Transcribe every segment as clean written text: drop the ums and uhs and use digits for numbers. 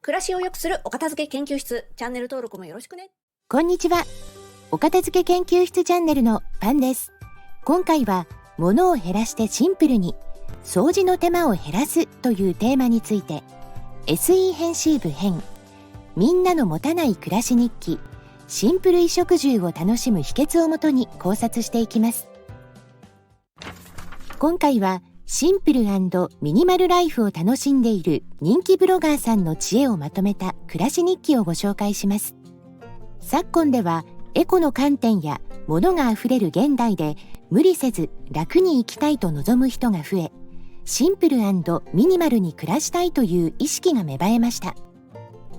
暮らしを良くするお片付け研究室、チャンネル登録もよろしくね。こんにちは。お片付け研究室チャンネルのパンです。今回は物を減らしてシンプルに掃除の手間を減らすというテーマについて SE 編集部編、みんなの持たない暮らし日記、シンプル衣食住を楽しむ秘訣をもとに考察していきます。今回はシンプル&ミニマルライフを楽しんでいる人気ブロガーさんの知恵をまとめた暮らし日記をご紹介します。昨今ではエコの観点や物があふれる現代で無理せず楽に生きたいと望む人が増え、シンプル&ミニマルに暮らしたいという意識が芽生えました。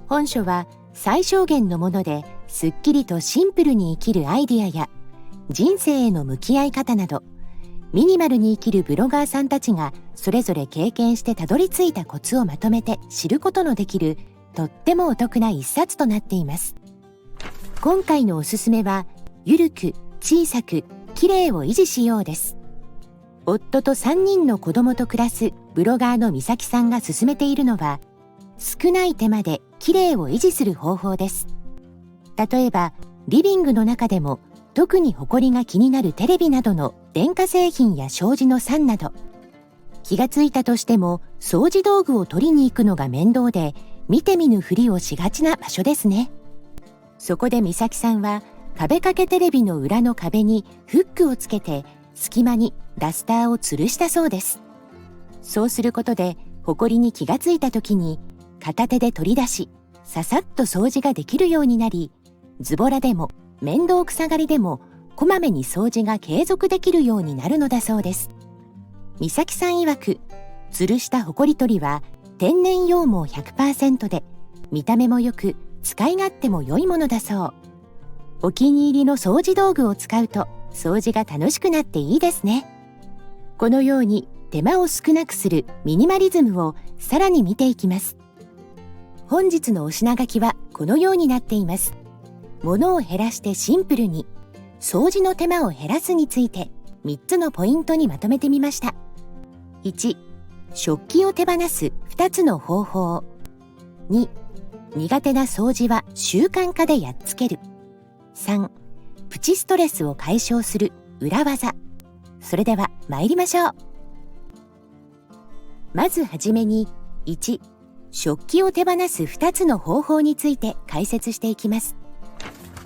本書は最小限のものですっきりとシンプルに生きるアイディアや人生への向き合い方など、ミニマルに生きるブロガーさんたちがそれぞれ経験してたどり着いたコツをまとめて知ることのできるとってもお得な一冊となっています。今回のおすすめは、ゆるく小さくきれいを維持しようです。夫と3人の子供と暮らすブロガーのみさきさんが勧めているのは、少ない手間できれいを維持する方法です。例えばリビングの中でも特にホコリが気になるテレビなどの電化製品や障子の桟など、気がついたとしても掃除道具を取りに行くのが面倒で見て見ぬふりをしがちな場所ですね。そこでみさきさんは壁掛けテレビの裏の壁にフックをつけて隙間にダスターを吊るしたそうです。そうすることでホコリに気がついた時に片手で取り出し、ささっと掃除ができるようになり、ズボラでも面倒くさがりでもこまめに掃除が継続できるようになるのだそうです。みさきさん曰く、吊るしたほこり取りは天然羊毛 100% で見た目もよく使い勝手も良いものだそう。お気に入りの掃除道具を使うと掃除が楽しくなっていいですね。このように手間を少なくするミニマリズムをさらに見ていきます。本日のお品書きはこのようになっています。物を減らしてシンプルに掃除の手間を減らすについて3つのポイントにまとめてみました。1、食器を手放す2つの方法。2、苦手な掃除は習慣化でやっつける。3、プチストレスを解消する裏技。それでは参りましょう。まずはじめに、1、食器を手放す2つの方法について解説していきます。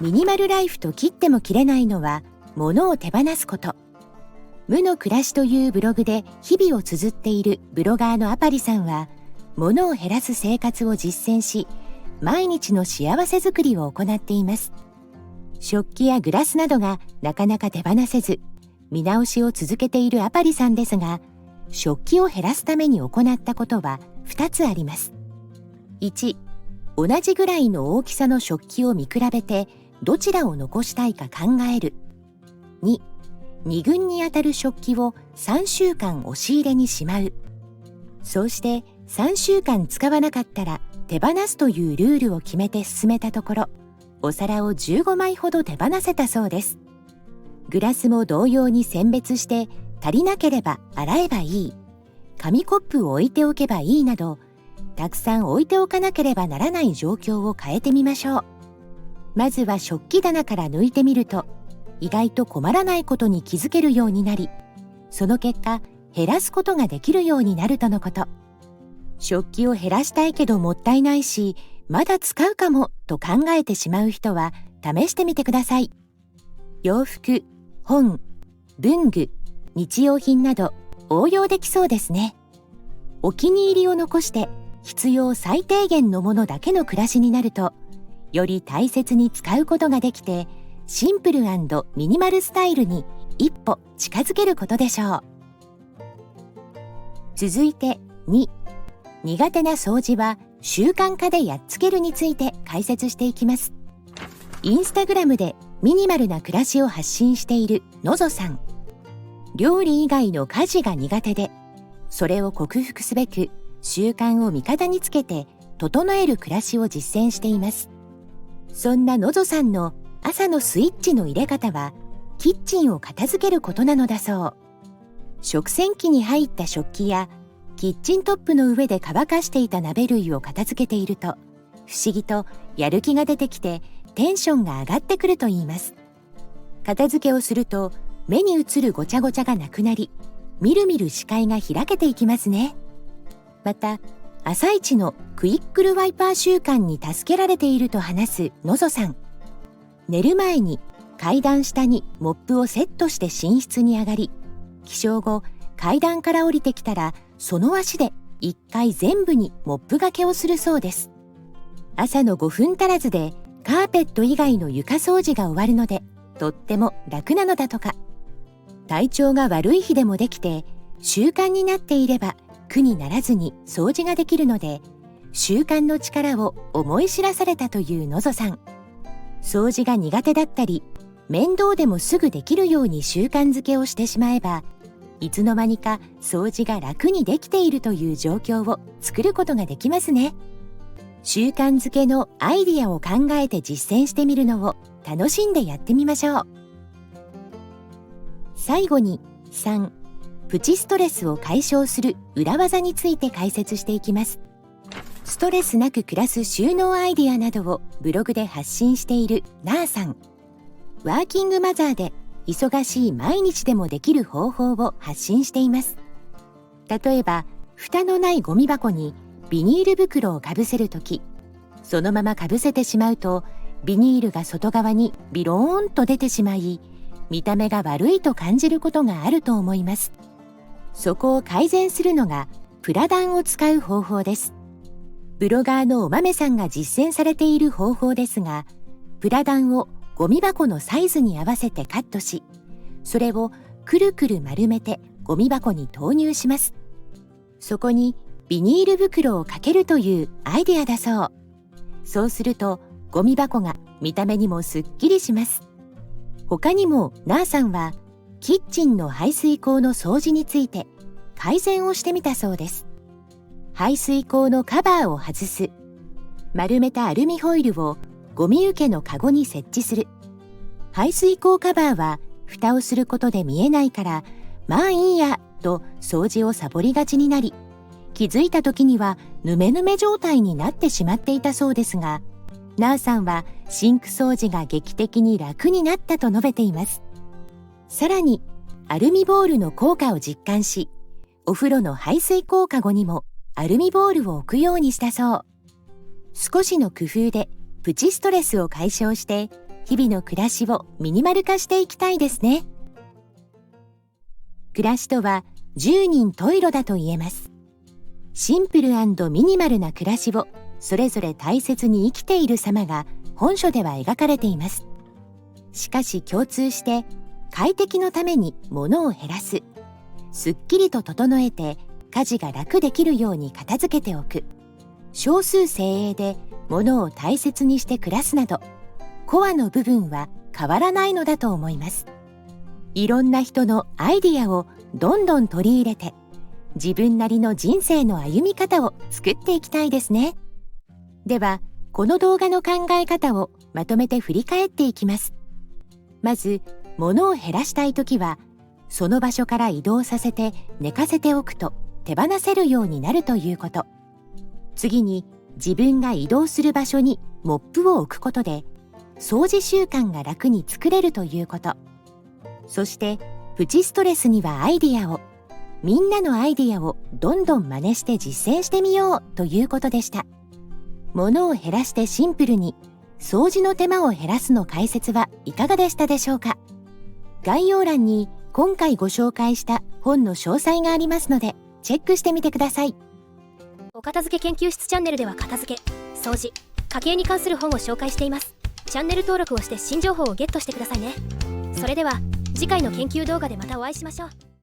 ミニマルライフと切っても切れないのは物を手放すこと。無の暮らしというブログで日々を綴っているブロガーのアパリさんは、物を減らす生活を実践し、毎日の幸せづくりを行っています。食器やグラスなどがなかなか手放せず、見直しを続けているアパリさんですが、食器を減らすために行ったことは2つあります。1、同じぐらいの大きさの食器を見比べてどちらを残したいか考える。2、2軍にあたる食器を3週間押し入れにしまう。そうして3週間使わなかったら手放すというルールを決めて進めたところ、お皿を15枚ほど手放せたそうです。グラスも同様に選別して足りなければ洗えばいい。紙コップを置いておけばいいなど、たくさん置いておかなければならない状況を変えてみましょう。まずは食器棚から抜いてみると、意外と困らないことに気づけるようになり、その結果減らすことができるようになるとのこと。食器を減らしたいけどもったいないし、まだ使うかもと考えてしまう人は試してみてください。洋服、本、文具、日用品など応用できそうですね。お気に入りを残して必要最低限のものだけの暮らしになると、より大切に使うことができて、シンプル&ミニマルスタイルに一歩近づけることでしょう。続いて2、苦手な掃除は習慣化でやっつけるについて解説していきます。インスタグラムでミニマルな暮らしを発信しているのぞさん。料理以外の家事が苦手で、それを克服すべく習慣を味方につけて整える暮らしを実践しています。そんなのぞさんの朝のスイッチの入れ方は、キッチンを片付けることなのだそう。食洗機に入った食器やキッチントップの上で乾かしていた鍋類を片付けていると、不思議とやる気が出てきてテンションが上がってくるといいます。片付けをすると目に映るごちゃごちゃがなくなり、みるみる視界が開けていきますね。また、朝一のクイックルワイパー習慣に助けられていると話すのぞさん。寝る前に階段下にモップをセットして寝室に上がり、起床後階段から降りてきたらその足で1回全部にモップがけをするそうです。朝の5分足らずでカーペット以外の床掃除が終わるので、とっても楽なのだとか。体調が悪い日でもできて、習慣になっていれば苦にならずに掃除ができるので、習慣の力を思い知らされたというのぞさん。掃除が苦手だったり、面倒でもすぐできるように習慣づけをしてしまえば、いつの間にか掃除が楽にできているという状況を作ることができますね。習慣づけのアイディアを考えて実践してみるのを楽しんでやってみましょう。最後に3、プチストレスを解消する裏技について解説していきます。ストレスなく暮らす収納アイディアなどをブログで発信しているなーさん。ワーキングマザーで忙しい毎日でもできる方法を発信しています。例えば、蓋のないゴミ箱にビニール袋をかぶせるとき、そのままかぶせてしまうと、ビニールが外側にビローンと出てしまい、見た目が悪いと感じることがあると思います。そこを改善するのがプラダンを使う方法です。ブロガーのおまめさんが実践されている方法ですが、プラダンをゴミ箱のサイズに合わせてカットし、それをくるくる丸めてゴミ箱に投入します。そこにビニール袋をかけるというアイデアだそう。そうするとゴミ箱が見た目にもすっきりします。他にもなーさんはキッチンの排水口の掃除について改善をしてみたそうです。排水口のカバーを外す。丸めたアルミホイルをゴミ受けのカゴに設置する。排水口カバーは蓋をすることで見えないから、まあいいやと掃除をサボりがちになり、気づいた時にはヌメヌメ状態になってしまっていたそうですが、なーさんはシンク掃除が劇的に楽になったと述べています。さらにアルミボールの効果を実感し、お風呂の排水口カゴにもアルミボールを置くようにしたそう。少しの工夫でプチストレスを解消して、日々の暮らしをミニマル化していきたいですね。暮らしとは十人十色だと言えます。シンプル&ミニマルな暮らしをそれぞれ大切に生きている様が本書では描かれています。しかし共通して快適のために物を減らす、すっきりと整えて家事が楽できるように片付けておく、少数精鋭で物を大切にして暮らすなど、コアの部分は変わらないのだと思います。いろんな人のアイディアをどんどん取り入れて、自分なりの人生の歩み方を作っていきたいですね。では、この動画の考え方をまとめて振り返っていきます。まず、物を減らしたいときは、その場所から移動させて寝かせておくと手放せるようになるということ。次に、自分が移動する場所にモップを置くことで、掃除習慣が楽に作れるということ。そして、プチストレスにはアイディアを、みんなのアイディアをどんどん真似して実践してみようということでした。物を減らしてシンプルに、掃除の手間を減らすの解説はいかがでしたでしょうか。概要欄に今回ご紹介した本の詳細がありますので、チェックしてみてください。お片付け研究室チャンネルでは片付け、掃除、家計に関する本を紹介しています。チャンネル登録をして新情報をゲットしてくださいね。それでは次回の研究動画でまたお会いしましょう。